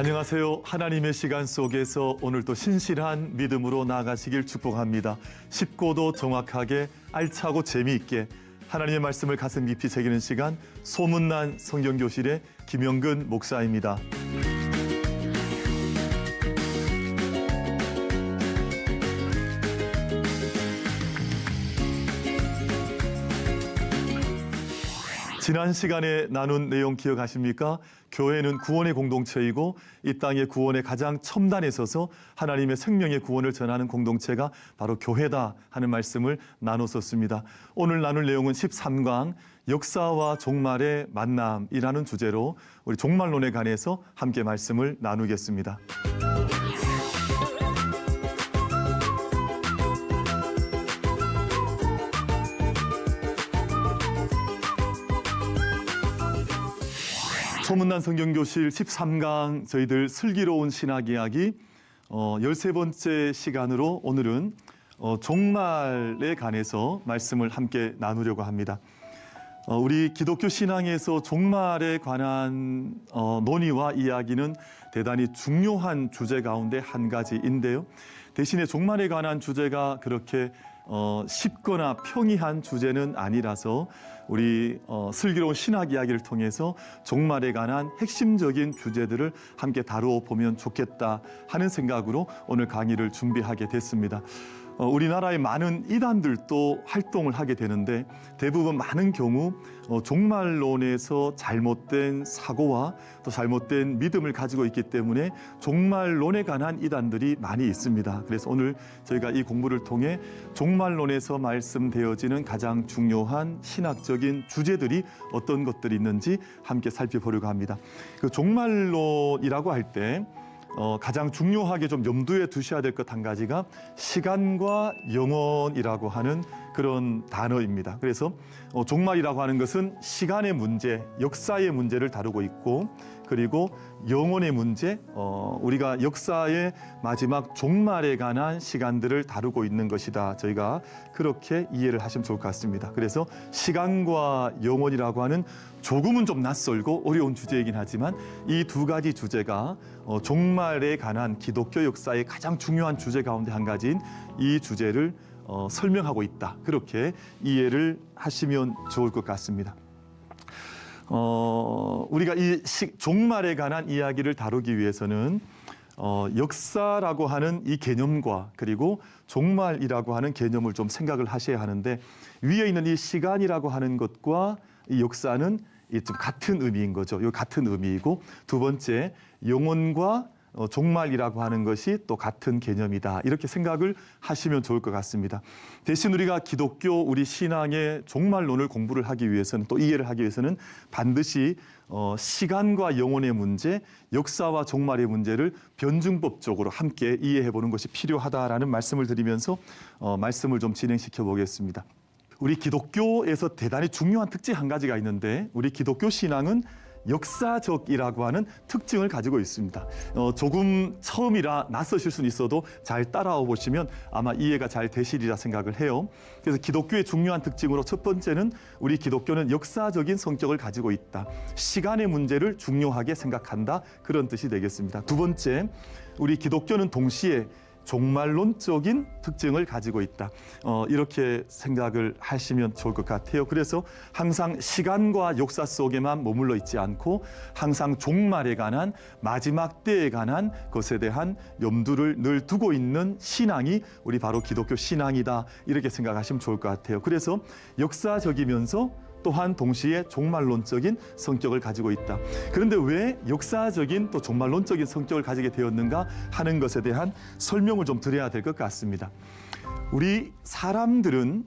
안녕하세요. 하나님의 시간 속에서 오늘도 신실한 믿음으로 나아가시길 축복합니다. 쉽고도 정확하게 알차고 재미있게 하나님의 말씀을 가슴 깊이 새기는 시간, 소문난 성경교실의 김영근 목사입니다. 지난 시간에 나눈 내용 기억하십니까? 교회는 구원의 공동체이고 이 땅의 구원의 가장 첨단에 서서 하나님의 생명의 구원을 전하는 공동체가 바로 교회다 하는 말씀을 나눴었습니다. 오늘 나눌 내용은 13강 역사와 종말의 만남이라는 주제로 우리 종말론에 관해서 함께 말씀을 나누겠습니다. 소문난 성경교실 13강 저희들 슬기로운 신학 이야기 13번째 시간으로 오늘은 종말에 관해서 말씀을 함께 나누려고 합니다. 우리 기독교 신앙에서 종말에 관한 논의와 이야기는 대단히 중요한 주제 가운데 한 가지인데요. 대신에 종말에 관한 주제가 그렇게 쉽거나 평이한 주제는 아니라서 우리 슬기로운 신학 이야기를 통해서 종말에 관한 핵심적인 주제들을 함께 다루어 보면 좋겠다 하는 생각으로 오늘 강의를 준비하게 됐습니다. 우리나라의 많은 이단들도 활동을 하게 되는데 대부분 많은 경우 종말론에서 잘못된 사고와 또 잘못된 믿음을 가지고 있기 때문에 종말론에 관한 이단들이 많이 있습니다. 그래서 오늘 저희가 이 공부를 통해 종말론에서 말씀되어지는 가장 중요한 신학적인 주제들이 어떤 것들이 있는지 함께 살펴보려고 합니다. 그 종말론이라고 할 때 가장 중요하게 좀 염두에 두셔야 될 것 한 가지가 시간과 영원이라고 하는 그런 단어입니다. 그래서 종말이라고 하는 것은 시간의 문제, 역사의 문제를 다루고 있고 그리고 영혼의 문제, 우리가 역사의 마지막 종말에 관한 시간들을 다루고 있는 것이다. 저희가 그렇게 이해를 하시면 좋을 것 같습니다. 그래서 시간과 영혼이라고 하는 조금은 좀 낯설고 어려운 주제이긴 하지만 이 두 가지 주제가 종말에 관한 기독교 역사의 가장 중요한 주제 가운데 한 가지인 이 주제를 설명하고 있다. 그렇게 이해를 하시면 좋을 것 같습니다. 우리가 이 종말에 관한 이야기를 다루기 위해서는 역사라고 하는 이 개념과 그리고 종말이라고 하는 개념을 좀 생각을 하셔야 하는데 위에 있는 이 시간이라고 하는 것과 이 역사는 좀 같은 의미인 거죠. 이 같은 의미이고 두 번째 영혼과 종말이라고 하는 것이 또 같은 개념이다. 이렇게 생각을 하시면 좋을 것 같습니다. 대신 우리가 기독교 우리 신앙의 종말론을 공부를 하기 위해서는 또 이해를 하기 위해서는 반드시 시간과 영혼의 문제, 역사와 종말의 문제를 변증법적으로 함께 이해해 보는 것이 필요하다라는 말씀을 드리면서 말씀을 좀 진행시켜 보겠습니다. 우리 기독교에서 대단히 중요한 특징 한 가지가 있는데 우리 기독교 신앙은 역사적이라고 하는 특징을 가지고 있습니다. 조금 처음이라 낯서실 수는 있어도 잘 따라와 보시면 아마 이해가 잘 되시리라 생각을 해요. 그래서 기독교의 중요한 특징으로 첫 번째는 우리 기독교는 역사적인 성격을 가지고 있다. 시간의 문제를 중요하게 생각한다. 그런 뜻이 되겠습니다. 두 번째, 우리 기독교는 동시에 종말론적인 특징을 가지고 있다. 이렇게 생각을 하시면 좋을 것 같아요. 그래서 항상 시간과 역사 속에만 머물러 있지 않고 항상 종말에 관한 마지막 때에 관한 것에 대한 염두를 늘 두고 있는 신앙이 우리 바로 기독교 신앙이다. 이렇게 생각하시면 좋을 것 같아요. 그래서 역사적이면서 또한 동시에 종말론적인 성격을 가지고 있다. 그런데 왜 역사적인 또 종말론적인 성격을 가지게 되었는가 하는 것에 대한 설명을 좀 드려야 될 것 같습니다. 우리 사람들은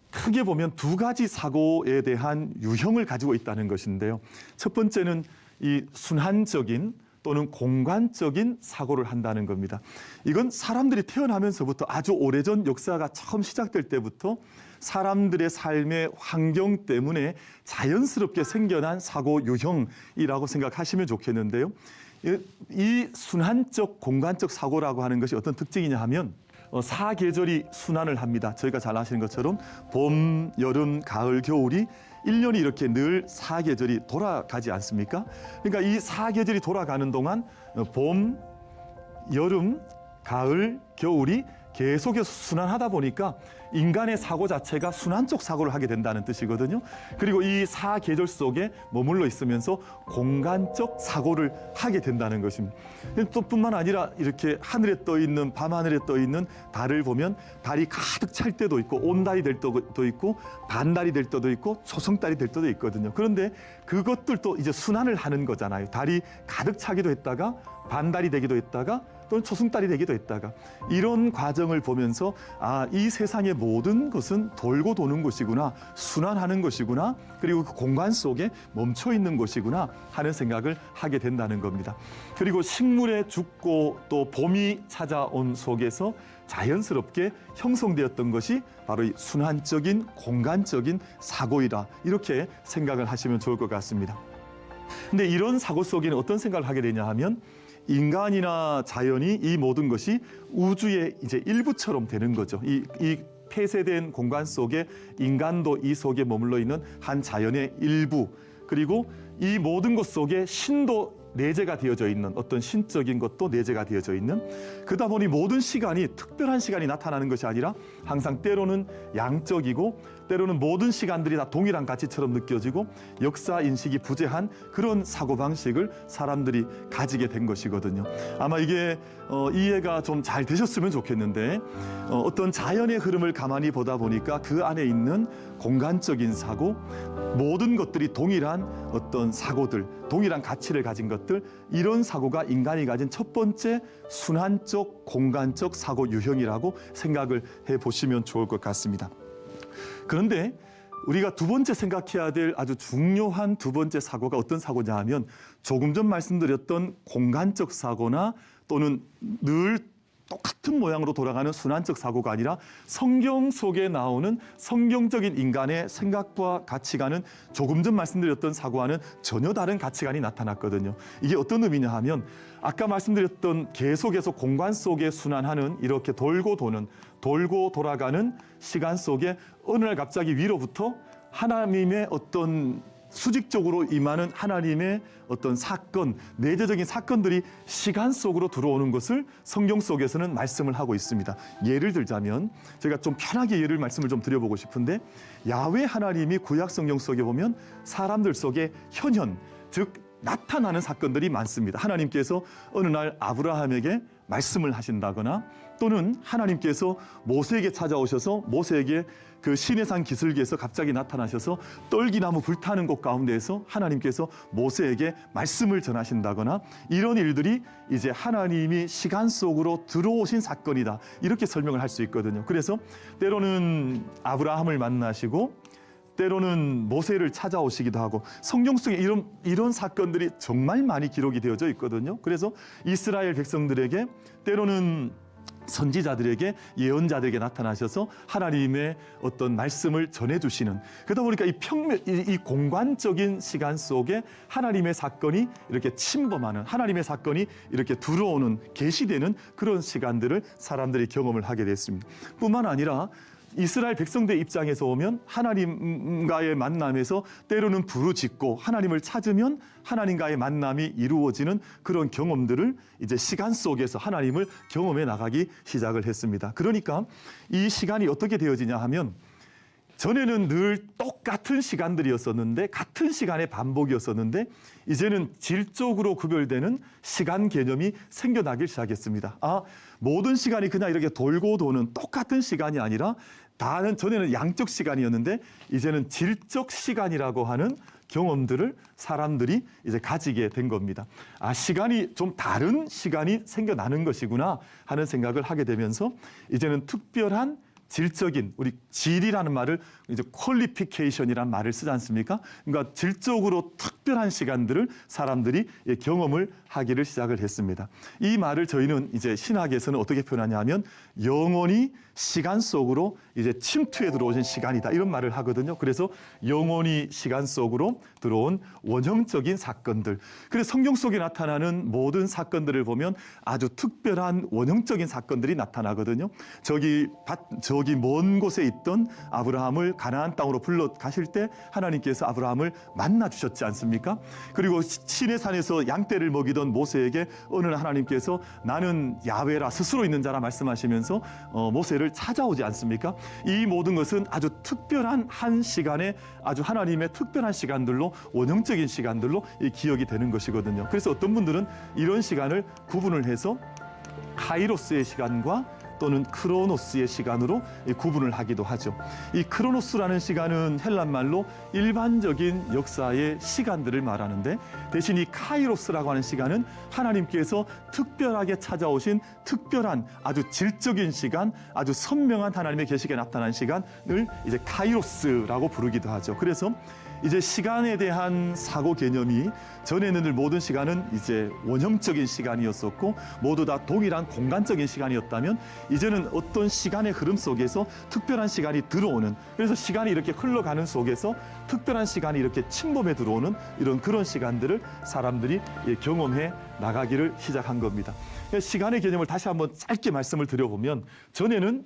크게 보면 두 가지 사고에 대한 유형을 가지고 있다는 것인데요. 첫 번째는 이 순환적인 또는 공간적인 사고를 한다는 겁니다. 이건 사람들이 태어나면서부터 아주 오래전 역사가 처음 시작될 때부터 사람들의 삶의 환경 때문에 자연스럽게 생겨난 사고 유형이라고 생각하시면 좋겠는데요. 이 순환적, 공간적 사고라고 하는 것이 어떤 특징이냐 하면 사계절이 순환을 합니다. 저희가 잘 아시는 것처럼 봄, 여름, 가을, 겨울이 1년이 이렇게 늘 사계절이 돌아가지 않습니까? 그러니까 이 사계절이 돌아가는 동안 봄, 여름, 가을, 겨울이 계속해서 순환하다 보니까 인간의 사고 자체가 순환적 사고를 하게 된다는 뜻이거든요. 그리고 이 사계절 속에 머물러 있으면서 공간적 사고를 하게 된다는 것입니다. 또 뿐만 아니라 이렇게 하늘에 떠 있는, 밤하늘에 떠 있는 달을 보면 달이 가득 찰 때도 있고 온달이 될 때도 있고 반달이 될 때도 있고 초승달이 될 때도 있거든요. 그런데 그것들도 이제 순환을 하는 거잖아요. 달이 가득 차기도 했다가 반달이 되기도 했다가 또는 초승달이 되기도 했다가, 이런 과정을 보면서 이 세상의 모든 것은 돌고 도는 것이구나, 순환하는 것이구나, 그리고 그 공간 속에 멈춰 있는 것이구나 하는 생각을 하게 된다는 겁니다. 그리고 식물의 죽고 또 봄이 찾아온 속에서 자연스럽게 형성되었던 것이 바로 이 순환적인 공간적인 사고이다, 이렇게 생각을 하시면 좋을 것 같습니다. 근데 이런 사고 속에는 어떤 생각을 하게 되냐 하면, 인간이나 자연이 이 모든 것이 우주의 이제 일부처럼 되는 거죠. 이 폐쇄된 공간 속에 인간도 이 속에 머물러 있는 한 자연의 일부, 그리고 이 모든 것 속에 신도 내재가 되어져 있는, 어떤 신적인 것도 내재가 되어져 있는, 그러다 보니 모든 시간이 특별한 시간이 나타나는 것이 아니라 항상 때로는 양적이고 때로는 모든 시간들이 다 동일한 가치처럼 느껴지고 역사 인식이 부재한 그런 사고방식을 사람들이 가지게 된 것이거든요. 아마 이게 이해가 좀 잘 되셨으면 좋겠는데, 어떤 자연의 흐름을 가만히 보다 보니까 그 안에 있는 공간적인 사고, 모든 것들이 동일한 어떤 사고들, 동일한 가치를 가진 것들, 이런 사고가 인간이 가진 첫 번째 순환적 공간적 사고 유형이라고 생각을 해보시면 좋을 것 같습니다. 그런데 우리가 두 번째 생각해야 될 아주 중요한 두 번째 사고가 어떤 사고냐 하면, 조금 전 말씀드렸던 공간적 사고나 또는 늘 똑같은 모양으로 돌아가는 순환적 사고가 아니라 성경 속에 나오는 성경적인 인간의 생각과 가치관은 조금 전 말씀드렸던 사고와는 전혀 다른 가치관이 나타났거든요. 이게 어떤 의미냐 하면, 아까 말씀드렸던 계속해서 공간 속에 순환하는, 이렇게 돌고 도는, 돌고 돌아가는 시간 속에 어느 날 갑자기 위로부터 하나님의 어떤 수직적으로 임하는 하나님의 어떤 사건, 내재적인 사건들이 시간 속으로 들어오는 것을 성경 속에서는 말씀을 하고 있습니다. 예를 들자면, 제가 좀 편하게 말씀을 좀 드려보고 싶은데, 야훼 하나님이 구약 성경 속에 보면 사람들 속에 현현, 즉 나타나는 사건들이 많습니다. 하나님께서 어느 날 아브라함에게 말씀을 하신다거나, 또는 하나님께서 모세에게 찾아오셔서 모세에게 그 시내산 기슭에서 갑자기 나타나셔서 떨기나무 불타는 곳 가운데에서 하나님께서 모세에게 말씀을 전하신다거나, 이런 일들이 이제 하나님이 시간 속으로 들어오신 사건이다, 이렇게 설명을 할 수 있거든요. 그래서 때로는 아브라함을 만나시고 때로는 모세를 찾아오시기도 하고, 성경 속에 이런 사건들이 정말 많이 기록이 되어져 있거든요. 그래서 이스라엘 백성들에게, 때로는 선지자들에게, 예언자들에게 나타나셔서 하나님의 어떤 말씀을 전해주시는, 그러다 보니까 이 공간적인 시간 속에 하나님의 사건이 이렇게 침범하는, 하나님의 사건이 이렇게 들어오는, 계시되는 그런 시간들을 사람들이 경험을 하게 됐습니다. 뿐만 아니라 이스라엘 백성들 입장에서 보면 하나님과의 만남에서 때로는 부르짖고 하나님을 찾으면 하나님과의 만남이 이루어지는 그런 경험들을 이제 시간 속에서 하나님을 경험해 나가기 시작을 했습니다. 그러니까 이 시간이 어떻게 되어지냐 하면, 전에는 늘 똑같은 시간들이었었는데, 같은 시간의 반복이었었는데, 이제는 질적으로 구별되는 시간 개념이 생겨나기 시작했습니다. 모든 시간이 그냥 이렇게 돌고 도는 똑같은 시간이 아니라, 전에는 양적 시간이었는데 이제는 질적 시간이라고 하는 경험들을 사람들이 이제 가지게 된 겁니다. 시간이 좀 다른 시간이 생겨나는 것이구나 하는 생각을 하게 되면서, 이제는 특별한 질적인, 우리 질이라는 말을 이제 퀄리피케이션이라는 말을 쓰지 않습니까? 그러니까 질적으로 특별한 시간들을 사람들이 경험을 하기를 시작을 했습니다. 이 말을 저희는 이제 신학에서는 어떻게 표현하냐 하면, 영원히 시간 속으로 이제 침투해 들어오신 시간이다 이런 말을 하거든요. 그래서 영원히 시간 속으로 들어온 원형적인 사건들. 그래서 성경 속에 나타나는 모든 사건들을 보면 아주 특별한 원형적인 사건들이 나타나거든요. 저기 먼 곳에 있던 아브라함을 가나안 땅으로 불러 가실 때 하나님께서 아브라함을 만나 주셨지 않습니까? 그리고 시내 산에서 양떼를 먹이던 모세에게 어느 날 하나님께서 나는 야훼라 스스로 있는 자라 말씀하시면서 모세를 찾아오지 않습니까? 이 모든 것은 아주 특별한 한 시간에 아주 하나님의 특별한 시간들로 원형적인 시간들로 이 기억이 되는 것이거든요. 그래서 어떤 분들은 이런 시간을 구분을 해서 카이로스의 시간과 또는 크로노스의 시간으로 구분을 하기도 하죠. 이 크로노스라는 시간은 헬란말로 일반적인 역사의 시간들을 말하는데 대신 이 카이로스라고 하는 시간은 하나님께서 특별하게 찾아오신 특별한 아주 질적인 시간, 아주 선명한 하나님의 계시가 나타난 시간을 이제 카이로스라고 부르기도 하죠. 그래서 이제 시간에 대한 사고 개념이 전에는 늘 모든 시간은 이제 원형적인 시간이었었고 모두 다 동일한 공간적인 시간이었다면 이제는 어떤 시간의 흐름 속에서 특별한 시간이 들어오는, 그래서 시간이 이렇게 흘러가는 속에서 특별한 시간이 이렇게 침범해 들어오는 이런 그런 시간들을 사람들이 경험해 나가기를 시작한 겁니다. 시간의 개념을 다시 한번 짧게 말씀을 드려보면 전에는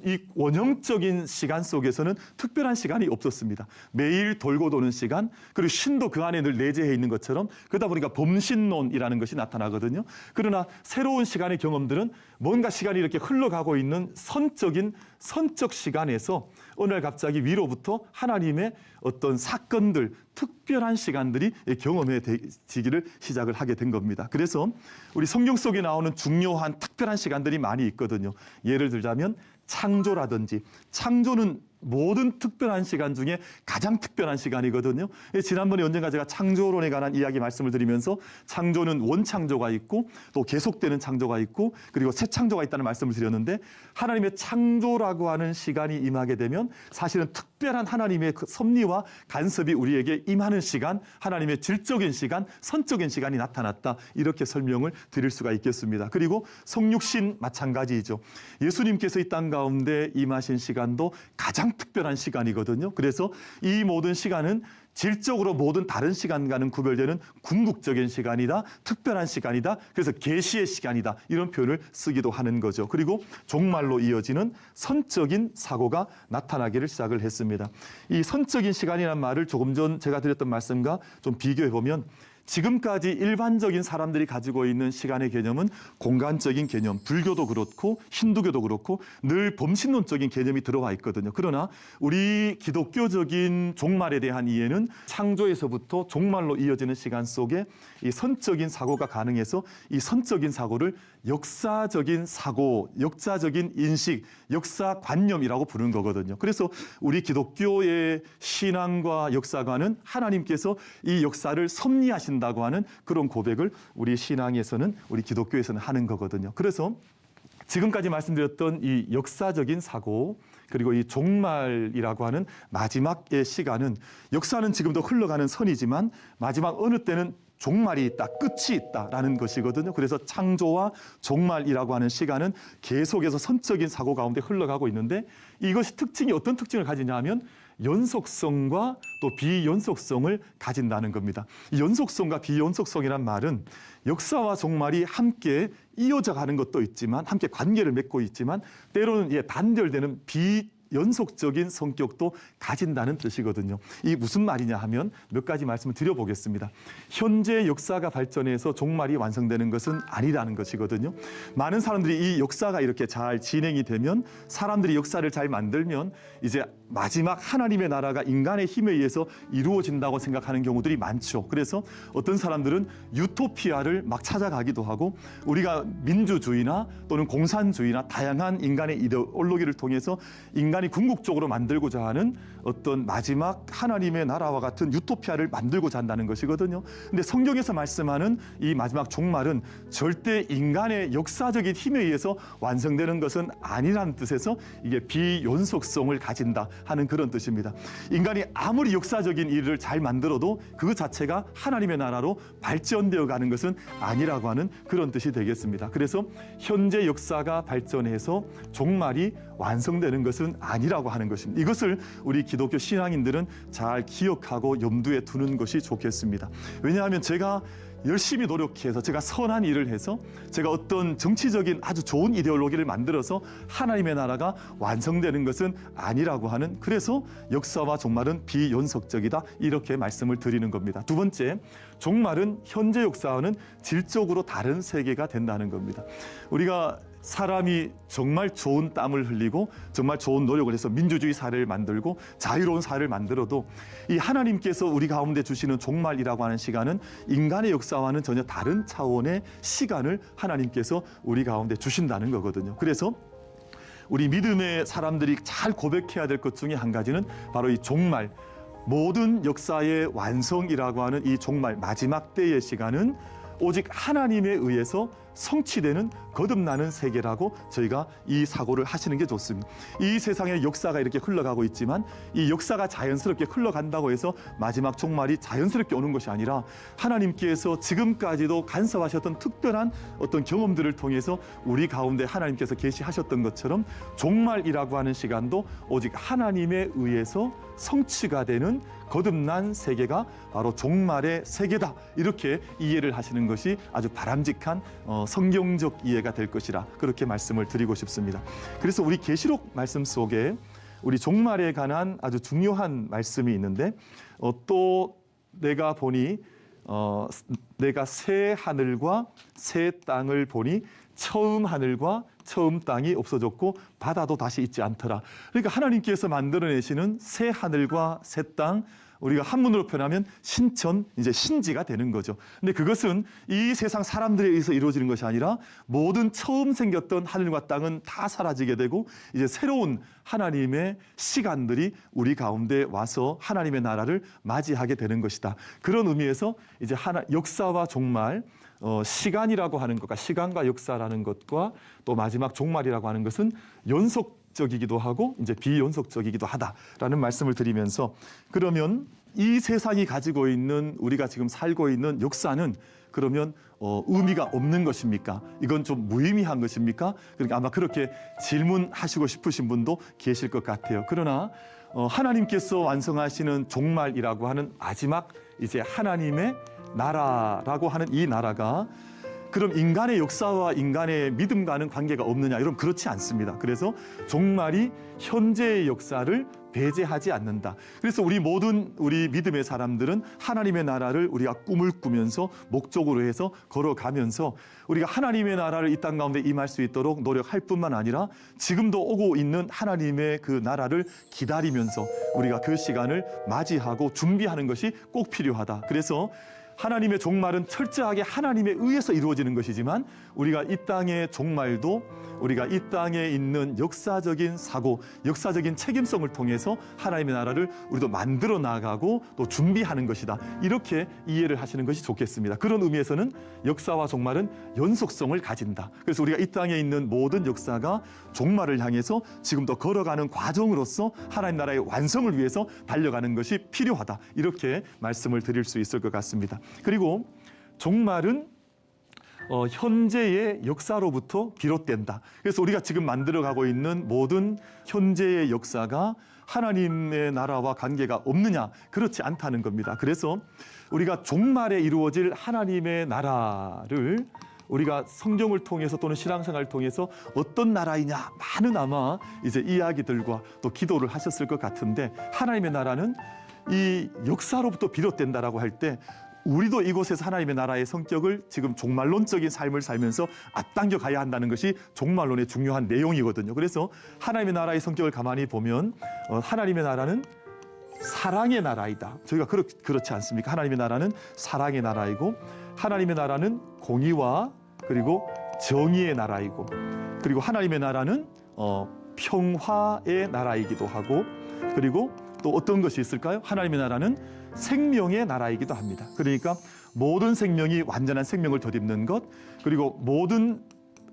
이 원형적인 시간 속에서는 특별한 시간이 없었습니다. 매일 돌고 도는 시간, 그리고 신도 그 안에 늘 내재해 있는 것처럼 그러다 보니까 범신론이라는 것이 나타나거든요. 그러나 새로운 시간의 경험들은 뭔가 시간이 이렇게 흘러가고 있는 선적 시간에서 어느 날 갑자기 위로부터 하나님의 어떤 사건들, 특별한 시간들이 경험해지기를 시작을 하게 된 겁니다. 그래서 우리 성경 속에 나오는 중요한 특별한 시간들이 많이 있거든요. 예를 들자면 창조라든지, 창조는 모든 특별한 시간 중에 가장 특별한 시간이거든요. 지난번에 언젠가 제가 창조론에 관한 이야기 말씀을 드리면서 창조는 원창조가 있고 또 계속되는 창조가 있고 그리고 새 창조가 있다는 말씀을 드렸는데 하나님의 창조라고 하는 시간이 임하게 되면 사실은 특별한 하나님의 그 섭리와 간섭이 우리에게 임하는 시간, 하나님의 질적인 시간, 선적인 시간이 나타났다, 이렇게 설명을 드릴 수가 있겠습니다. 그리고 성육신 마찬가지이죠. 예수님께서 이 땅 가운데 임하신 시간도 가장 특별한 시간이거든요. 그래서 이 모든 시간은 질적으로 모든 다른 시간과는 구별되는 궁극적인 시간이다, 특별한 시간이다, 그래서 계시의 시간이다, 이런 표현을 쓰기도 하는 거죠. 그리고 종말로 이어지는 선적인 사고가 나타나기를 시작을 했습니다. 이 선적인 시간이라는 말을 조금 전 제가 드렸던 말씀과 좀 비교해 보면 지금까지 일반적인 사람들이 가지고 있는 시간의 개념은 공간적인 개념, 불교도 그렇고 힌두교도 그렇고 늘 범신론적인 개념이 들어와 있거든요. 그러나 우리 기독교적인 종말에 대한 이해는 창조에서부터 종말로 이어지는 시간 속에 이 선적인 사고가 가능해서 이 선적인 사고를 역사적인 사고, 역사적인 인식, 역사관념이라고 부르는 거거든요. 그래서 우리 기독교의 신앙과 역사관은 하나님께서 이 역사를 섭리하신다고 하는 그런 고백을 우리 신앙에서는, 우리 기독교에서는 하는 거거든요. 그래서 지금까지 말씀드렸던 이 역사적인 사고, 그리고 이 종말이라고 하는 마지막의 시간은, 역사는 지금도 흘러가는 선이지만 마지막 어느 때는 종말이 있다, 끝이 있다라는 것이거든요. 그래서 창조와 종말이라고 하는 시간은 계속해서 선적인 사고 가운데 흘러가고 있는데 이것이 특징이 어떤 특징을 가지냐 하면 연속성과 또 비연속성을 가진다는 겁니다. 이 연속성과 비연속성이란 말은 역사와 종말이 함께 이어져 가는 것도 있지만, 함께 관계를 맺고 있지만 때로는 단절되는 연속적인 성격도 가진다는 뜻이거든요. 이게 무슨 말이냐 하면 몇 가지 말씀을 드려보겠습니다. 현재 역사가 발전해서 종말이 완성되는 것은 아니라는 것이거든요. 많은 사람들이 이 역사가 이렇게 잘 진행이 되면, 사람들이 역사를 잘 만들면 이제 마지막 하나님의 나라가 인간의 힘에 의해서 이루어진다고 생각하는 경우들이 많죠. 그래서 어떤 사람들은 유토피아를 막 찾아가기도 하고, 우리가 민주주의나 또는 공산주의나 다양한 인간의 이데올로기를 통해서 인간이 궁극적으로 만들고자 하는 어떤 마지막 하나님의 나라와 같은 유토피아를 만들고자 한다는 것이거든요. 근데 성경에서 말씀하는 이 마지막 종말은 절대 인간의 역사적인 힘에 의해서 완성되는 것은 아니라는 뜻에서 이게 비연속성을 가진다, 하는 그런 뜻입니다. 인간이 아무리 역사적인 일을 잘 만들어도 그것 자체가 하나님의 나라로 발전되어 가는 것은 아니라고 하는 그런 뜻이 되겠습니다. 그래서 현재 역사가 발전해서 종말이 완성되는 것은 아니라고 하는 것입니다. 이것을 우리 기독교 신앙인들은 잘 기억하고 염두에 두는 것이 좋겠습니다. 왜냐하면 제가 열심히 노력해서 제가 선한 일을 해서 제가 어떤 정치적인 아주 좋은 이데올로기를 만들어서 하나님의 나라가 완성되는 것은 아니라고 하는, 그래서 역사와 종말은 비연속적이다, 이렇게 말씀을 드리는 겁니다. 두 번째, 종말은 현재 역사와는 질적으로 다른 세계가 된다는 겁니다. 우리가 사람이 정말 좋은 땀을 흘리고 정말 좋은 노력을 해서 민주주의 사회를 만들고 자유로운 사회를 만들어도 이 하나님께서 우리 가운데 주시는 종말이라고 하는 시간은 인간의 역사와는 전혀 다른 차원의 시간을 하나님께서 우리 가운데 주신다는 거거든요. 그래서 우리 믿음의 사람들이 잘 고백해야 될 것 중에 한 가지는 바로 이 종말, 모든 역사의 완성이라고 하는 이 종말, 마지막 때의 시간은 오직 하나님에 의해서 성취되는 거듭나는 세계라고 저희가 이 사고를 하시는 게 좋습니다. 이 세상에 역사가 이렇게 흘러가고 있지만 이 역사가 자연스럽게 흘러간다고 해서 마지막 종말이 자연스럽게 오는 것이 아니라 하나님께서 지금까지도 간섭하셨던 특별한 어떤 경험들을 통해서 우리 가운데 하나님께서 계시하셨던 것처럼 종말이라고 하는 시간도 오직 하나님에 의해서 성취가 되는 거듭난 세계가 바로 종말의 세계다, 이렇게 이해를 하시는 것이 아주 바람직한 성경적 이해가 될 것이라 그렇게 말씀을 드리고 싶습니다. 그래서 우리 계시록 말씀 속에 우리 종말에 관한 아주 중요한 말씀이 있는데 또 내가 보니 내가 새 하늘과 새 땅을 보니 처음 하늘과 처음 땅이 없어졌고 바다도 다시 있지 않더라. 그러니까 하나님께서 만들어내시는 새 하늘과 새 땅, 우리가 한문으로 표현하면 신천, 이제 신지가 되는 거죠. 근데 그것은 이 세상 사람들에 의해서 이루어지는 것이 아니라 모든 처음 생겼던 하늘과 땅은 다 사라지게 되고 이제 새로운 하나님의 시간들이 우리 가운데 와서 하나님의 나라를 맞이하게 되는 것이다. 그런 의미에서 이제 역사와 종말, 시간이라고 하는 것과 시간과 역사라는 것과 또 마지막 종말이라고 하는 것은 연속적이기도 하고 이제 비연속적이기도 하다라는 말씀을 드리면서, 그러면 이 세상이 가지고 있는, 우리가 지금 살고 있는 역사는 그러면 의미가 없는 것입니까? 이건 좀 무의미한 것입니까? 그러니까 아마 그렇게 질문하시고 싶으신 분도 계실 것 같아요. 그러나 하나님께서 완성하시는 종말이라고 하는 마지막 이제 하나님의 나라라고 하는 이 나라가 그럼 인간의 역사와 인간의 믿음과는 관계가 없느냐? 여러분, 그렇지 않습니다. 그래서 종말이 현재의 역사를 배제하지 않는다. 그래서 우리 믿음의 사람들은 하나님의 나라를 우리가 꿈을 꾸면서 목적으로 해서 걸어가면서 우리가 하나님의 나라를 이 땅 가운데 임할 수 있도록 노력할 뿐만 아니라 지금도 오고 있는 하나님의 그 나라를 기다리면서 우리가 그 시간을 맞이하고 준비하는 것이 꼭 필요하다. 그래서 하나님의 종말은 철저하게 하나님에 의해서 이루어지는 것이지만 우리가 이 땅의 종말도 우리가 이 땅에 있는 역사적인 사고, 역사적인 책임성을 통해서 하나님의 나라를 우리도 만들어 나가고 또 준비하는 것이다. 이렇게 이해를 하시는 것이 좋겠습니다. 그런 의미에서는 역사와 종말은 연속성을 가진다. 그래서 우리가 이 땅에 있는 모든 역사가 종말을 향해서 지금도 걸어가는 과정으로서 하나님 나라의 완성을 위해서 달려가는 것이 필요하다. 이렇게 말씀을 드릴 수 있을 것 같습니다. 그리고 종말은 현재의 역사로부터 비롯된다. 그래서 우리가 지금 만들어가고 있는 모든 현재의 역사가 하나님의 나라와 관계가 없느냐? 그렇지 않다는 겁니다. 그래서 우리가 종말에 이루어질 하나님의 나라를 우리가 성경을 통해서 또는 신앙생활을 통해서 어떤 나라이냐, 많은 아마 이제 이야기들과 또 기도를 하셨을 것 같은데, 하나님의 나라는 이 역사로부터 비롯된다라고 할 때 우리도 이곳에서 하나님의 나라의 성격을 지금 종말론적인 삶을 살면서 앞당겨 가야 한다는 것이 종말론의 중요한 내용이거든요. 그래서 하나님의 나라의 성격을 가만히 보면 하나님의 나라는 사랑의 나라이다. 저희가 그렇지 않습니까? 하나님의 나라는 사랑의 나라이고, 하나님의 나라는 공의와 그리고 정의의 나라이고, 그리고 하나님의 나라는 평화의 나라이기도 하고, 그리고 또 어떤 것이 있을까요? 하나님의 나라는 생명의 나라이기도 합니다. 그러니까 모든 생명이 완전한 생명을 덧입는 것, 그리고 모든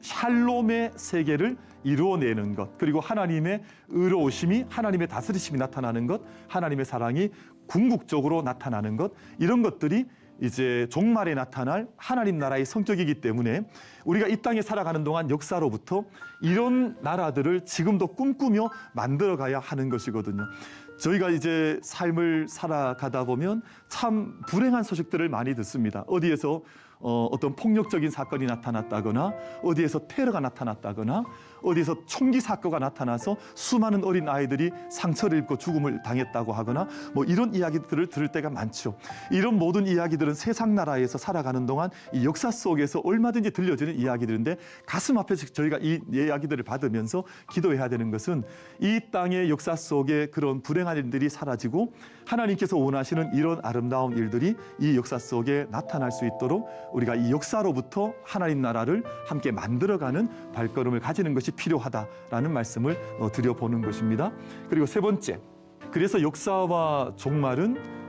샬롬의 세계를 이루어내는 것, 그리고 하나님의 의로우심이, 하나님의 다스리심이 나타나는 것, 하나님의 사랑이 궁극적으로 나타나는 것, 이런 것들이 이제 종말에 나타날 하나님 나라의 성격이기 때문에 우리가 이 땅에 살아가는 동안 역사로부터 이런 나라들을 지금도 꿈꾸며 만들어가야 하는 것이거든요. 저희가 이제 삶을 살아가다 보면 참 불행한 소식들을 많이 듣습니다. 어디에서 어떤 폭력적인 사건이 나타났다거나, 어디에서 테러가 나타났다거나, 어디에서 총기 사고가 나타나서 수많은 어린 아이들이 상처를 입고 죽음을 당했다고 하거나, 뭐 이런 이야기들을 들을 때가 많죠. 이런 모든 이야기들은 세상 나라에서 살아가는 동안 이 역사 속에서 얼마든지 들려지는 이야기들인데, 가슴 앞에서 저희가 이 이야기들을 받으면서 기도해야 되는 것은 이 땅의 역사 속에 그런 불행한 일들이 사라지고 하나님께서 원하시는 이런 아름다운 일들이 이 역사 속에 나타날 수 있도록 우리가 이 역사로부터 하나님 나라를 함께 만들어가는 발걸음을 가지는 것이 필요하다라는 말씀을 드려보는 것입니다. 그리고 세 번째, 그래서 역사와 종말은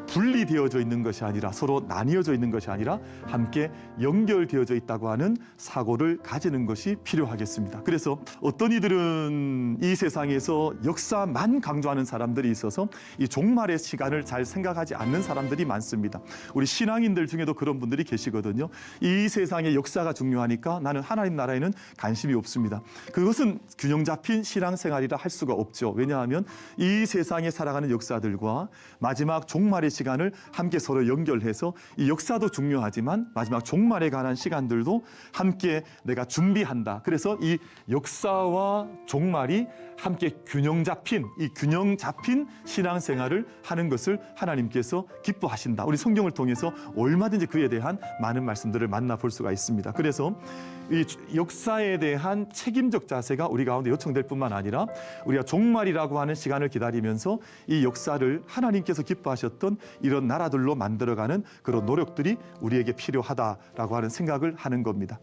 분리되어져 있는 것이 아니라, 서로 나뉘어져 있는 것이 아니라 함께 연결되어져 있다고 하는 사고를 가지는 것이 필요하겠습니다. 그래서 어떤 이들은 이 세상에서 역사만 강조하는 사람들이 있어서 이 종말의 시간을 잘 생각하지 않는 사람들이 많습니다. 우리 신앙인들 중에도 그런 분들이 계시거든요. 이 세상의 역사가 중요하니까 나는 하나님 나라에는 관심이 없습니다. 그것은 균형 잡힌 신앙생활이라 할 수가 없죠. 왜냐하면 이 세상에 살아가는 역사들과 마지막 종말의 시간을 함께 서로 연결해서 이 역사도 중요하지만 마지막 종말에 관한 시간들도 함께 내가 준비한다. 그래서 이 역사와 종말이 함께 균형 잡힌 신앙생활을 하는 것을 하나님께서 기뻐하신다. 우리 성경을 통해서 얼마든지 그에 대한 많은 말씀들을 만나볼 수가 있습니다. 그래서 이 역사에 대한 책임적 자세가 우리 가운데 요청될 뿐만 아니라 우리가 종말이라고 하는 시간을 기다리면서 이 역사를 하나님께서 기뻐하셨던 이런 나라들로 만들어가는 그런 노력들이 우리에게 필요하다라고 하는 생각을 하는 겁니다.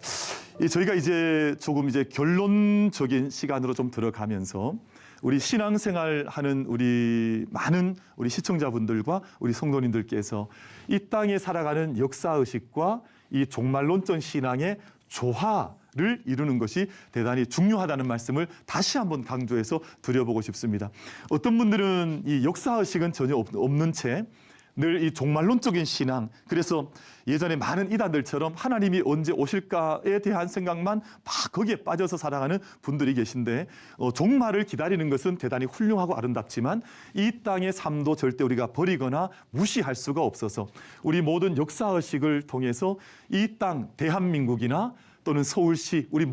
저희가 이제 조금 결론적인 시간으로 좀 들어가면서 우리 신앙생활 하는 우리 많은 우리 시청자분들과 우리 성도님들께서 이 땅에 살아가는 역사의식과 이 종말론적 신앙의 조화를 이루는 것이 대단히 중요하다는 말씀을 다시 한번 강조해서 드려보고 싶습니다. 어떤 분들은 이 역사의식은 전혀 없는 채 늘 이 종말론적인 신앙, 그래서 예전에 많은 이단들처럼 하나님이 언제 오실까에 대한 생각만 막 거기에 빠져서 살아가는 분들이 계신데, 종말을 기다리는 것은 대단히 훌륭하고 아름답지만 이 땅의 삶도 절대 우리가 버리거나 무시할 수가 없어서 우리 모든 역사의식을 통해서 이 땅 대한민국이나 또는 서울시, 우리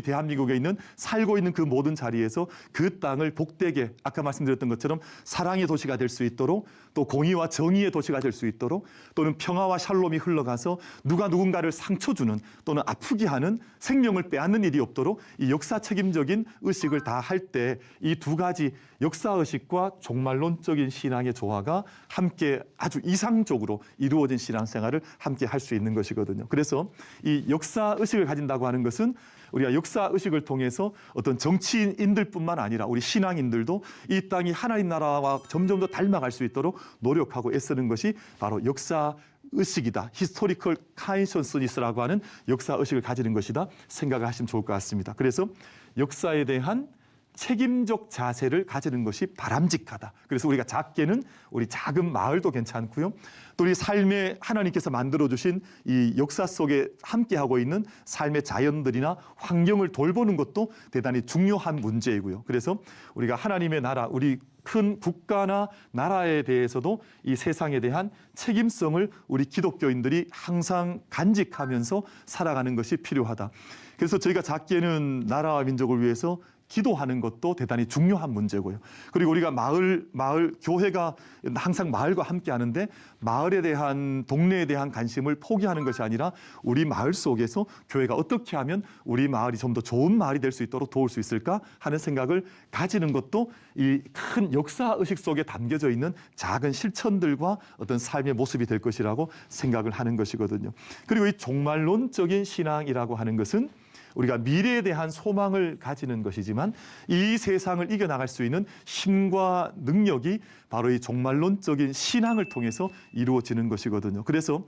대한민국에 있는 살고 있는 그 모든 자리에서 그 땅을 복되게, 아까 말씀드렸던 것처럼 사랑의 도시가 될 수 있도록, 또 공의와 정의의 도시가 될 수 있도록, 또는 평화와 샬롬이 흘러가서 누가 누군가를 상처 주는 또는 아프게 하는, 생명을 빼앗는 일이 없도록 이 역사 책임적인 의식을 다 할 때 이 두 가지 역사의식과 종말론적인 신앙의 조화가 함께 아주 이상적으로 이루어진 신앙생활을 함께 할 수 있는 것이거든요. 그래서 이 역사의식을 가진다고 하는 것은 우리가 역사의식을 통해서 어떤 정치인들뿐만 아니라 우리 신앙인들도 이 땅이 하나님 나라와 점점 더 닮아갈 수 있도록 노력하고 애쓰는 것이 바로 역사의식이다. 히스토리컬 카인셔스니스라고 하는 역사의식을 가지는 것이다 생각을 하시면 좋을 것 같습니다. 그래서 역사에 대한 책임적 자세를 가지는 것이 바람직하다. 그래서 우리가 작게는 우리 작은 마을도 괜찮고요. 또 우리 삶에 하나님께서 만들어주신 이 역사 속에 함께하고 있는 삶의 자연들이나 환경을 돌보는 것도 대단히 중요한 문제이고요. 그래서 우리가 하나님의 나라, 우리 큰 국가나 나라에 대해서도 이 세상에 대한 책임성을 우리 기독교인들이 항상 간직하면서 살아가는 것이 필요하다. 그래서 저희가 작게는 나라와 민족을 위해서 기도하는 것도 대단히 중요한 문제고요. 그리고 우리가 마을 교회가 항상 마을과 함께 하는데 마을에 대한, 동네에 대한 관심을 포기하는 것이 아니라 우리 마을 속에서 교회가 어떻게 하면 우리 마을이 좀 더 좋은 마을이 될 수 있도록 도울 수 있을까 하는 생각을 가지는 것도 이 큰 역사의식 속에 담겨져 있는 작은 실천들과 어떤 삶의 모습이 될 것이라고 생각을 하는 것이거든요. 그리고 이 종말론적인 신앙이라고 하는 것은 우리가 미래에 대한 소망을 가지는 것이지만 이 세상을 이겨나갈 수 있는 힘과 능력이 바로 이 종말론적인 신앙을 통해서 이루어지는 것이거든요. 그래서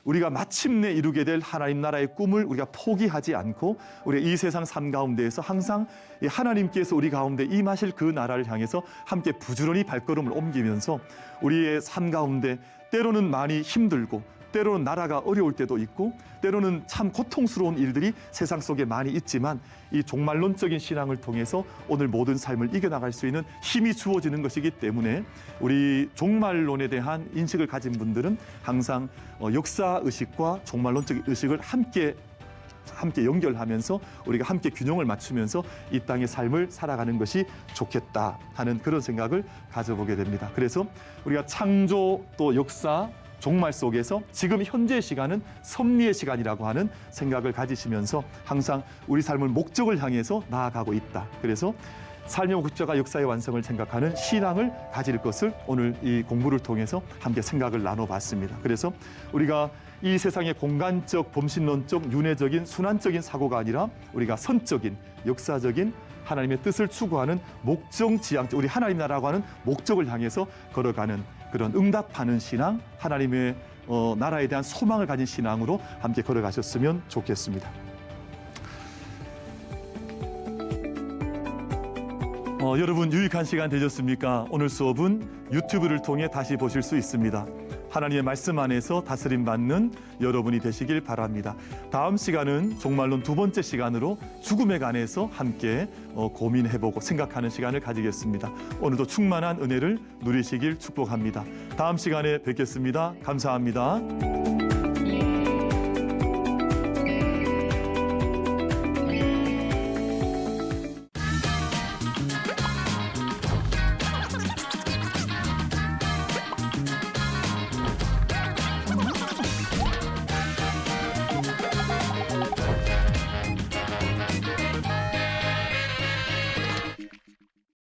우리가 마침내 이루게 될 하나님 나라의 꿈을 우리가 포기하지 않고 우리 이 세상 삶 가운데에서 항상 이 하나님께서 우리 가운데 임하실 그 나라를 향해서 함께 부지런히 발걸음을 옮기면서 우리의 삶 가운데 때로는 많이 힘들고 때로는 나라가 어려울 때도 있고 때로는 참 고통스러운 일들이 세상 속에 많이 있지만 이 종말론적인 신앙을 통해서 오늘 모든 삶을 이겨나갈 수 있는 힘이 주어지는 것이기 때문에 우리 종말론에 대한 인식을 가진 분들은 항상 역사의식과 종말론적 의식을 함께 연결하면서 우리가 함께 균형을 맞추면서 이 땅의 삶을 살아가는 것이 좋겠다 하는 그런 생각을 가져보게 됩니다. 그래서 우리가 창조 또 역사 종말 속에서 지금 현재의 시간은 섭리의 시간이라고 하는 생각을 가지시면서 항상 우리 삶을 목적을 향해서 나아가고 있다. 그래서 삶의 목적과 역사의 완성을 생각하는 신앙을 가질 것을 오늘 이 공부를 통해서 함께 생각을 나눠봤습니다. 그래서 우리가 이 세상의 공간적, 범신론적, 윤회적인, 순환적인 사고가 아니라 우리가 선적인, 역사적인 하나님의 뜻을 추구하는 목적지향적, 우리 하나님 나라라고 하는 목적을 향해서 걸어가는 그런 응답하는 신앙, 하나님의 나라에 대한 소망을 가진 신앙으로 함께 걸어가셨으면 좋겠습니다. 여러분 유익한 시간 되셨습니까? 오늘 수업은 유튜브를 통해 다시 보실 수 있습니다. 하나님의 말씀 안에서 다스림 받는 여러분이 되시길 바랍니다. 다음 시간은 종말론 두 번째 시간으로 죽음에 관해서 함께 고민해보고 생각하는 시간을 가지겠습니다. 오늘도 충만한 은혜를 누리시길 축복합니다. 다음 시간에 뵙겠습니다. 감사합니다.